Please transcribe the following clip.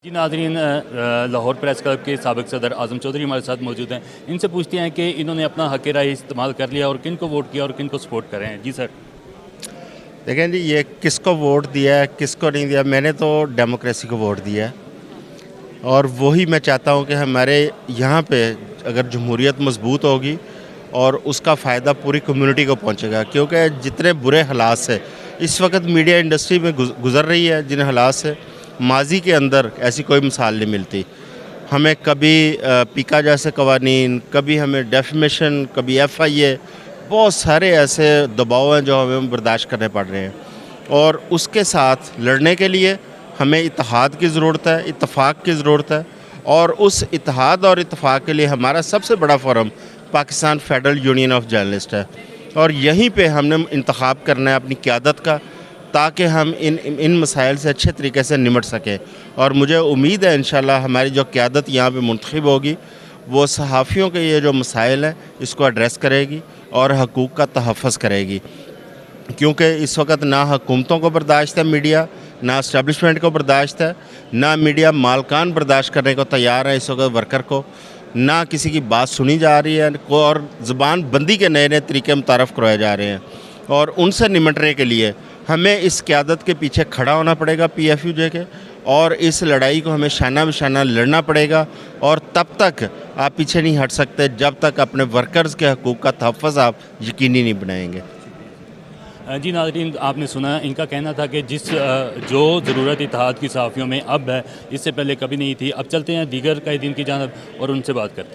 जी नाज़रीन, Lahore press club के साबिक़ सदर आज़म चौधरी हमारे साथ मौजूद हैं। इनसे पूछते हैं कि इन्होंने अपना हक़ राय इस्तेमाल कर लिया और किन को वोट किया और किन को सपोर्ट कर रहे हैं। जी सर। देखें जी, ये किसको वोट दिया है किसको नहीं दिया, मैंने तो डेमोक्रेसी को वोट दिया है और वही मैं चाहता हूँ कि हमारे यहाँ पे अगर जमहूरियत मजबूत होगी और उसका फ़ायदा पूरी कम्युनिटी को पहुँचेगा, क्योंकि जितने बुरे हालात से इस वक्त मीडिया इंडस्ट्री में गुज़र रही है, जिन हालात से माजी के अंदर ऐसी कोई मिसाल नहीं मिलती। हमें कभी पीका जैसे कवानीन, कभी हमें डेफमेशन, कभी FIA, बहुत सारे ऐसे दबाव हैं जो हमें बर्दाश्त करने पड़ रहे हैं और उसके साथ लड़ने के लिए हमें इत्तेहाद की ज़रूरत है, इत्तेफाक की ज़रूरत है। और उस इत्तेहाद और इत्तेफाक के लिए हमारा सबसे बड़ा forum Pakistan federal union of journalist है और यहीं पे हमने इंतखाब करना है अपनी क़यादत का, ताकि हम इन मसाइल से अच्छे तरीके से निमट सकें। और मुझे उम्मीद है इंशाल्लाह हमारी जो क़यादत यहाँ पे मुंतखब होगी वो सहाफ़ियों के ये जो मसाइल हैं इसको एड्रेस करेगी और हकूक़ का तहफ़्फ़ुज़ करेगी, क्योंकि इस वक्त ना हुकूमतों को बर्दाश्त है मीडिया, ना इस्टेब्लिशमेंट को बर्दाश्त है, ना मीडिया मालकान बर्दाश्त करने को तैयार है इस वक्त वर्कर को, ना किसी की बात सुनी जा रही है और ज़ुबान बंदी के नए नए तरीके मुतारफ़ करवाए जा रहे हैं। और उनसे निमटने के लिए हमें इस क़यादत के पीछे खड़ा होना पड़ेगा PFUJ के, और इस लड़ाई को हमें शाना बशाना लड़ना पड़ेगा। और तब तक आप पीछे नहीं हट सकते जब तक अपने वर्कर्स के हकूक़ का तहफ़्फ़ुज़ आप यकीनी नहीं बनाएंगे। जी नाज़रीन, आपने सुना, इनका कहना था कि जो ज़रूरत इत्तेहाद की सहाफ़ियों में अब है, इससे पहले कभी नहीं थी। अब चलते हैं दीगर कायदीन की जानिब और उनसे बात करते हैं।